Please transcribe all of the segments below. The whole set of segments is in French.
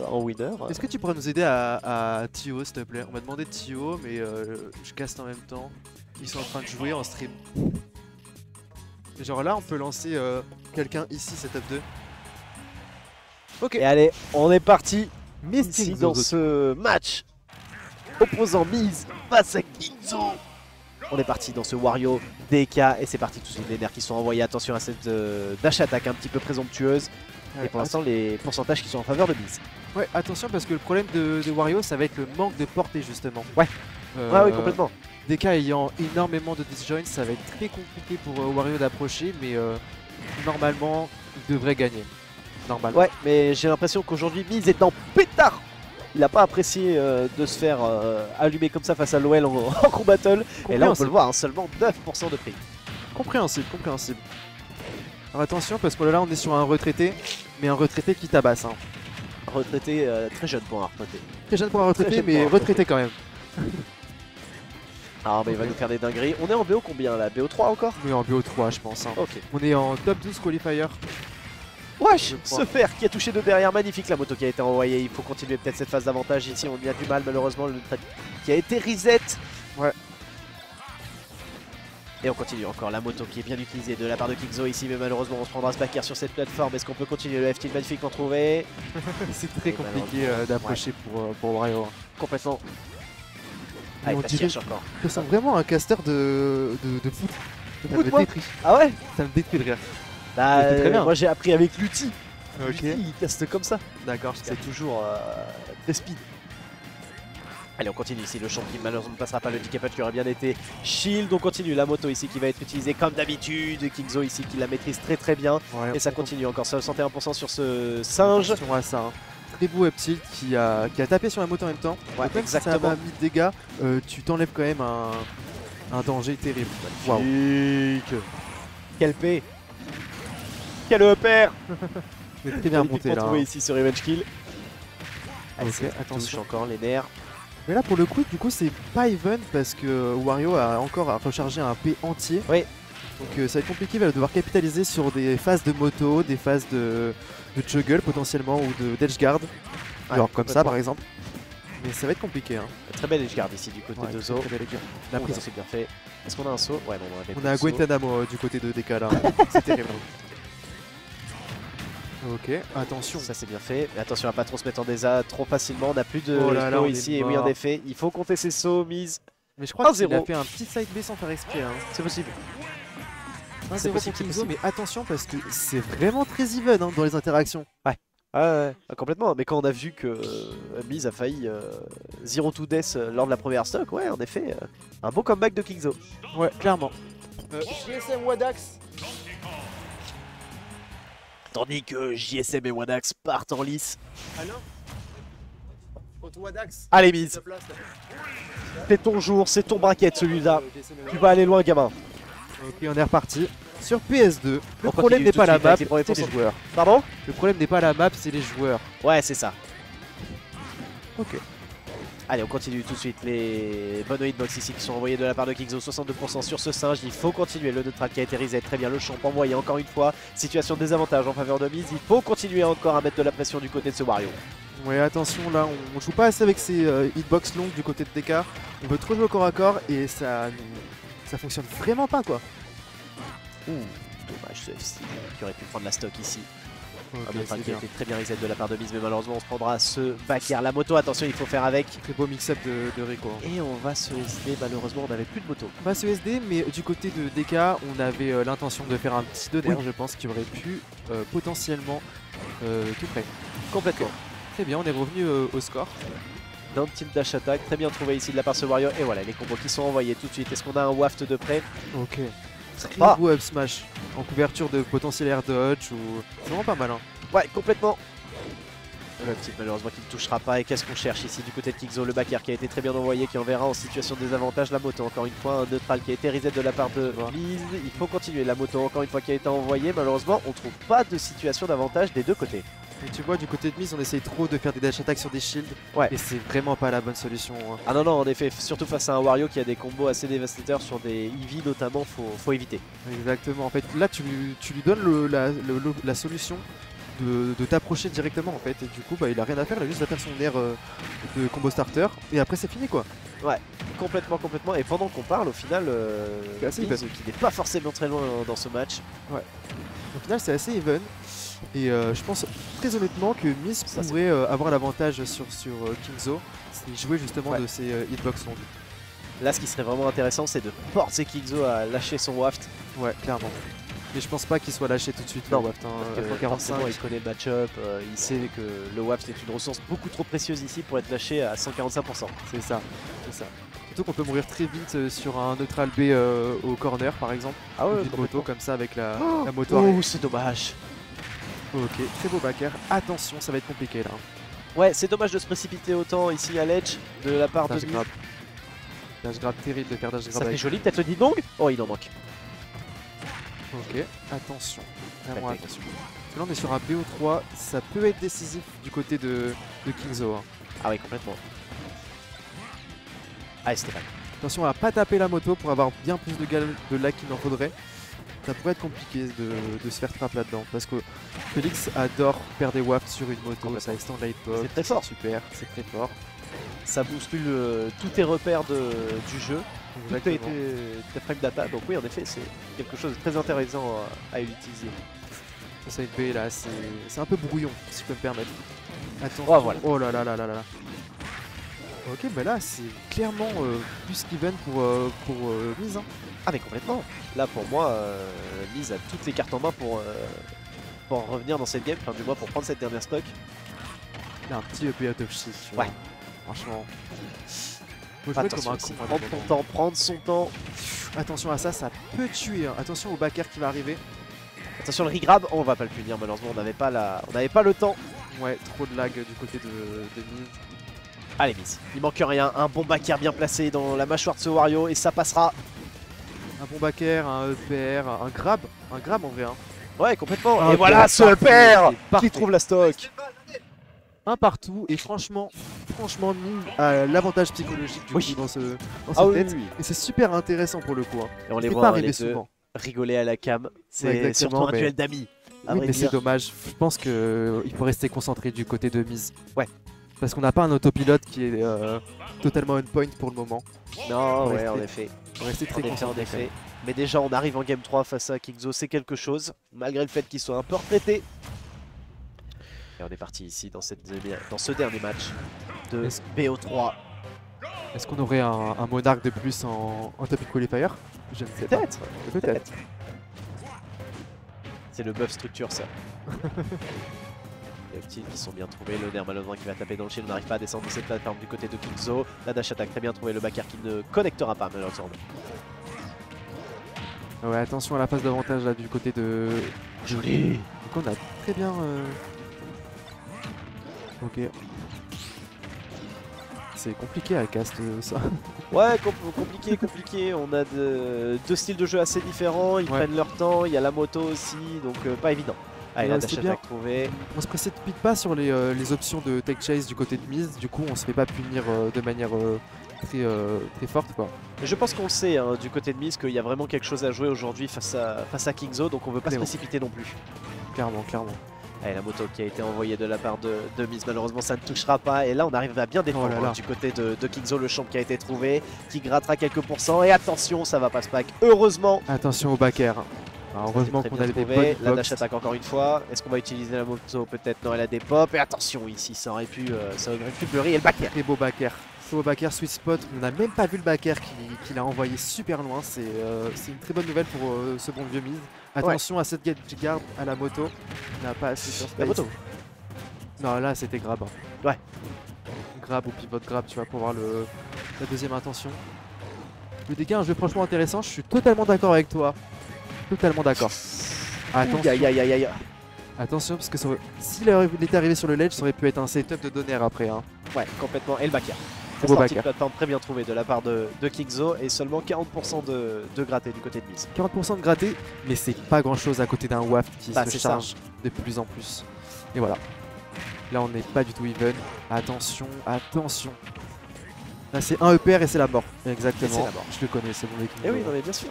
en winner. Est-ce que tu pourrais nous aider à Tio, s'il te plaît? On m'a demandé Tio, mais je caste en même temps. Ils sont en train de jouer en stream. Et genre là, on peut lancer quelqu'un ici, setup 2. Ok. Et allez, on est parti Mystic ici dans ce match opposant Miz face à Kingzo. On est parti dans ce Wario DK et c'est parti tout de suite. Les nerfs qui sont envoyés. Attention à cette dash attack un petit peu présomptueuse. Ouais, et pour l'instant, les pourcentages qui sont en faveur de Miz. Ouais, attention parce que le problème de Wario, ça va être le manque de portée justement. Ouais. Ouais, oui, complètement. DK ayant énormément de disjoints, ça va être très compliqué pour Wario d'approcher, mais normalement, il devrait gagner. Normalement. Ouais, mais j'ai l'impression qu'aujourd'hui, Miz est en pétard. Il n'a pas apprécié de se faire allumer comme ça face à l'OL en crew battle. Et là, on peut le voir, hein, seulement 9% de prix. Compréhensible, compréhensible. Alors attention, parce que là, on est sur un retraité, mais un retraité qui tabasse. Hein. Retraité, très jeune pour un retraité. Très jeune pour un retraité, mais retraité quand même. Ah, mais il va nous faire des dingueries. On est en BO combien là? BO3 encore? Oui, en BO3, je pense. Hein. Ok. On est en top 12 qualifier. Wesh, ce fer qui a touché de derrière, magnifique la moto qui a été envoyée. Il faut continuer peut-être cette phase d'avantage ici. On y a du mal malheureusement. Le qui a été reset. Ouais. Et on continue encore la moto qui est bien utilisée de la part de Kingzo ici, mais malheureusement on se prendra ce backer sur cette plateforme. Est-ce qu'on peut continuer? Le F-tilt magnifiquement trouvé. C'est très compliqué d'approcher pour Wario. Complètement. Ah, on dirait encore. Je sens vraiment un caster de foot. Ça me détruit. Ah ouais? Ça me détruit de rire. Bah, très bien. moi j'ai appris avec Lutti. Ok. Lutti, il caste comme ça. D'accord, C'est toujours très speed. Allez, on continue ici. Le champ qui malheureusement ne passera pas. Le DK qui aurait bien été shield. On continue la moto ici qui va être utilisée comme d'habitude. Kingzo ici qui la maîtrise très très bien. Ouais, et ça continue encore 61% sur ce singe. Attention à ça. Hein. Très beau up tilt qui a tapé sur la moto en même temps. Ouais, donc même exactement. si ça m'a mis de dégâts, tu t'enlèves quand même un danger terrible. Magnifique. Quel P. Quel EPR. Mais très bien monté là. Hein. Ici ce revenge kill. Allez, ok, attention encore les nerfs. Mais là pour le coup, du coup c'est pas even parce que Wario a encore à recharger un P entier. Oui. Donc ça va être compliqué, il va devoir capitaliser sur des phases de moto, des phases de juggle potentiellement ou de d'edgeguard. Ouais, genre comme ça par exemple. Mais ça va être compliqué. Hein. Très belle edgeguard ici du côté de Zo. La prise c'est bien fait. Est-ce qu'on a un saut? Ouais, bon, on a Guantanamo du côté de DK là. C'est terrible. Ok, attention. Ça c'est bien fait. Mais attention à pas trop se mettre en désa trop facilement. On n'a plus de là, ici. Et oui, en effet, il faut compter ses sauts, Miz. Mais je crois qu'il a fait un petit side B sans faire exprès. Hein. C'est possible. C'est possible, Kingzo, mais attention parce que c'est vraiment très even hein, dans les interactions. Ouais. Ouais, complètement. Mais quand on a vu que Miz a failli 0-2 death lors de la première stock, ouais, en effet, un beau comeback de Kingzo. Ouais, clairement. JSM Wadax. Tandis que JSM et Wadax partent en lice. Allez, Miz. C'est ton jour, c'est ton bracket celui-là. Tu vas aller loin, gamin. Ok, on est reparti. Sur PS2, le problème n'est pas la map, c'est les joueurs. Pardon? Le problème n'est pas la map, c'est les joueurs. Ouais, c'est ça. Ok. Allez, on continue tout de suite. Les bonnes hitbox ici qui sont envoyés de la part de Kingzo, 62% sur ce singe. Il faut continuer. Le neutral qui a été reset, très bien. Le champ envoyé encore une fois. Situation de désavantage en faveur de Miz. Il faut continuer encore à mettre de la pression du côté de ce Wario. Ouais, attention là, on joue pas assez avec ces hitbox longues du côté de DK. On veut trop jouer au corps à corps et ça fonctionne vraiment pas quoi. Dommage ce FC qui aurait pu prendre la stock ici. Okay, qui a été très bien reset de la part de Miz, mais malheureusement on se prendra ce backer. La moto, attention, il faut faire avec. Très beau mix-up de Rico. Et on va se SD, malheureusement on n'avait plus de moto. On va se SD, mais du côté de DK, on avait l'intention de faire un petit 2 je pense, qui aurait pu potentiellement tout près. Complètement. Très bien, on est revenu au score. D'un tilt dash attack, très bien trouvé ici de la part de ce Wario. Et voilà, les combos qui sont envoyés tout de suite. Est-ce qu'on a un waft de près? Ok. Très beau up smash en couverture de potentiel air dodge ou... C'est vraiment pas mal hein. Ouais, complètement. Le petit malheureusement qui ne touchera pas. Et qu'est-ce qu'on cherche ici du côté de Kingzo? Le backer qui a été très bien envoyé, qui enverra en situation de désavantage la moto. Encore une fois, un neutral qui a été reset de la part de Miz. Il faut continuer. La moto encore une fois qui a été envoyée. Malheureusement, on ne trouve pas de situation d'avantage des deux côtés. Et tu vois, du côté de Miz, on essaye trop de faire des dash attacks sur des shields. Ouais. Et c'est vraiment pas la bonne solution. Hein. Ah non, non, en effet, surtout face à un Wario qui a des combos assez dévastateurs sur des EV notamment, faut éviter. Exactement. En fait, là, tu lui donnes la solution de t'approcher directement en fait. Et du coup, bah, il a rien à faire, il a juste à faire son air de combo starter. Et après, c'est fini quoi. Ouais, complètement. Et pendant qu'on parle, au final, assez Miz, qui n'est pas forcément très loin dans ce match. Ouais. Au final, c'est assez even. Et je pense très honnêtement que Miz pourrait avoir l'avantage sur Kingzo s'il jouait justement de ses hitbox longues. Là, ce qui serait vraiment intéressant, c'est de forcer Kingzo à lâcher son waft. Ouais, clairement. Mais je pense pas qu'il soit lâché tout de suite. Non, le waft. Hein, 45, il connaît le match-up, il sait que le waft est une ressource beaucoup trop précieuse ici pour être lâché à 145%. C'est ça, c'est ça. Surtout qu'on peut mourir très vite sur un neutral B au corner par exemple. Ah ouais, une moto comme ça avec la moto. Oh, c'est dommage. Ok, très beau backer. Attention, ça va être compliqué là. Ouais, c'est dommage de se précipiter autant ici à l'edge de la part de Miz. Dash grab terrible de faire dash grab. Ça fait joli, peut-être le didong. Oh, il en manque. Ok, attention, vraiment Ouais, attention. Parce que là on est sur un BO3, ça peut être décisif du côté de Kingzo. Hein. Ah oui, complètement. Ah, c'était mal. Attention à pas taper la moto pour avoir bien plus de lag qu'il en faudrait. Ça pourrait être compliqué de se faire trap là-dedans parce que Félix adore faire des wafts sur une moto, ça extend la hitbox. C'est très fort. Super, c'est très fort. Ça bouscule tous tes repères du jeu. Tout a été tes frame data, donc oui en effet c'est quelque chose de très intéressant à utiliser. Ça B là c'est un peu brouillon si je peux me permettre. Attention. Oh voilà. Oh là là là là là. Ok bah là c'est clairement plus qu'even pour Miz. Hein. Ah mais complètement. Là pour moi Miz a toutes les cartes en main pour en revenir dans cette game, enfin du moins pour prendre cette dernière stock. Il a un petit EP out of shit. Ouais. Franchement. Attention, prendre son temps. Attention à ça, ça peut tuer. Hein. Attention au backer qui va arriver. Attention le regrab, oh, on va pas le punir malheureusement, on n'avait pas le temps. Ouais, trop de lag du côté de Miz. Allez Miz, il manque rien, un bon backer bien placé dans la mâchoire de ce Wario et ça passera. Un bon backer, un EPR, un grab en vrai. Hein. Ouais complètement, et voilà ce EPR qui trouve la stock. Un partout et franchement Miz a l'avantage psychologique du coup dans ce tête. Oui. Et c'est super intéressant pour le coup. Hein. Et on les pas voit arriver les souvent. Rigoler à la cam, c'est surtout un duel d'amis. Oui mais c'est dommage, je pense qu'il faut rester concentré du côté de Miz. Ouais. Parce qu'on n'a pas un autopilote qui est totalement on point pour le moment. Non ouais en effet. Faut rester très concentré. Mais déjà on arrive en game 3 face à Kingzo, c'est quelque chose, malgré le fait qu'il soit un peu retraité. Et on est parti ici dans ce dernier match de BO3. Est-ce qu'on aurait un monarque de plus en topic qualifier? Je ne sais pas. Peut-être. C'est le buff structure ça. Les petits qui sont bien trouvés, le nerf malheureusement qui va taper dans le shield, on n'arrive pas à descendre de cette plateforme du côté de Kingzo. La dash attack très bien trouvé, le backer qui ne connectera pas malheureusement. Ouais, attention à la phase d'avantage là du côté de Joli. Donc on a très bien Ok. C'est compliqué à cast ça. Ouais, compliqué. On a deux styles de jeu assez différents, ils prennent leur temps, il y a la moto aussi, donc pas évident. Allez, la dash attack trouvée. On se précipite pas sur les options de tech chase du côté de Miz, du coup on se fait pas punir de manière très forte quoi. Mais je pense qu'on sait hein, du côté de Miz qu'il y a vraiment quelque chose à jouer aujourd'hui face à Kingzo, donc on veut pas se précipiter non plus. Clairement. Allez, la moto qui a été envoyée de la part de Miz, malheureusement ça ne touchera pas. Et là on arrive à bien défendre du côté de Kingzo, le champ qui a été trouvé, qui grattera quelques pourcents. Et attention, ça va pas spack, heureusement. Attention au backer. Alors, heureusement qu'on avait des bonnes la dash attack encore une fois. Est-ce qu'on va utiliser la moto? Peut-être non, elle a des pop. Et attention ici, ça aurait pu pleurer. Et le backer. Très beau backer. Au backer sweet spot, on n'a même pas vu le backer qui l'a envoyé super loin, c'est une très bonne nouvelle pour ce bon vieux Miz. Attention à cette guard à la moto, on n'a pas assez sur space. La moto. Non là c'était grab. Ouais. Grab ou pivot grab tu vois pour voir la deuxième intention. Le dégât un jeu franchement intéressant, je suis totalement d'accord avec toi. Totalement d'accord. Attention. Aïe. Attention parce que s'il était arrivé sur le ledge, ça aurait pu être un setup de donner après. Hein. Ouais complètement. Et le backer. Beau backer. Plateforme très bien trouvée de la part de Kingzo et seulement 40% de gratté du côté de Miz. 40% de gratté, mais c'est pas grand chose à côté d'un waft qui se charge de plus en plus. Et voilà. Là on n'est pas du tout even. Attention. Là c'est un EPR et c'est la mort. Exactement. C'est la mort. Je le connais, c'est mon équipe. Et oui, non mais bien sûr.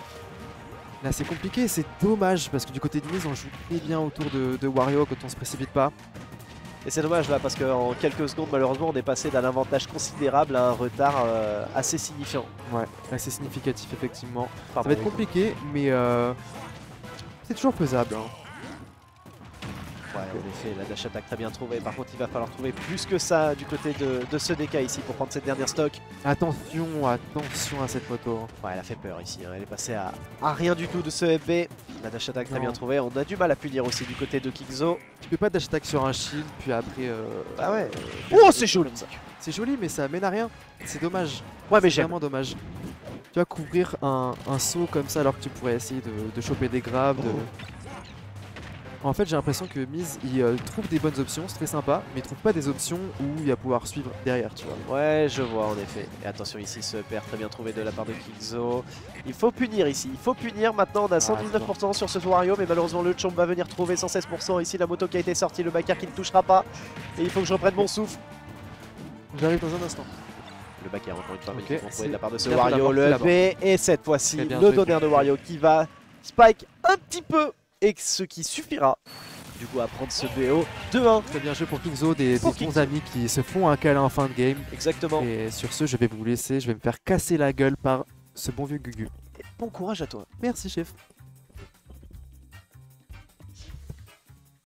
Là c'est compliqué, c'est dommage parce que du côté de Mise on joue très bien autour de Wario quand on se précipite pas. Et c'est dommage là parce qu'en quelques secondes malheureusement on est passé d'un avantage considérable à un retard assez signifiant. Ouais, assez significatif effectivement. Pardon, Ça va être compliqué mais c'est toujours faisable. Hein. Ouais, en effet, la dash attack très bien trouvée. Par contre, il va falloir trouver plus que ça du côté de ce DK ici pour prendre cette dernière stock. Attention, attention à cette moto. Hein. Ouais, elle a fait peur ici. Hein. Elle est passée à rien du tout de ce FB. La dash attack très bien trouvée. On a du mal à punir aussi du côté de Kingzo. Tu peux pas dash attack sur un shield, puis après. Ah ouais. Oh, c'est joli. C'est joli, mais ça mène à rien. C'est dommage. Ouais, mais C'est j'aime. vraiment dommage. Tu vas couvrir un saut comme ça alors que tu pourrais essayer de choper des graves. En fait, j'ai l'impression que Miz, il trouve des bonnes options, c'est très sympa, mais il trouve pas des options où il va pouvoir suivre derrière, tu vois. Ouais, je vois en effet. Et attention ici, ce père très bien trouvé de la part de Kingzo. Il faut punir ici, il faut punir. Maintenant, on a 119% sur ce Wario, mais malheureusement, le Chomp va venir trouver 116%. Ici, la moto qui a été sortie, le backer qui ne touchera pas. Et il faut que je reprenne mon souffle. J'arrive dans un instant. Le backer, encore une fois, Ok, magnifiquement trouvé de la part de ce bien Wario. Le là-bas. FB, et cette fois-ci, Très bien le joué. donner de Wario qui va spike un petit peu. Et ce qui suffira, du coup, à prendre ce BO 2-1. Très bien joué pour Kingzo, des Pour bons Kingzo. amis qui se font un câlin en fin de game. Exactement. Et sur ce, je vais vous laisser, je vais me faire casser la gueule par ce bon vieux Gugu. Bon courage à toi. Merci chef.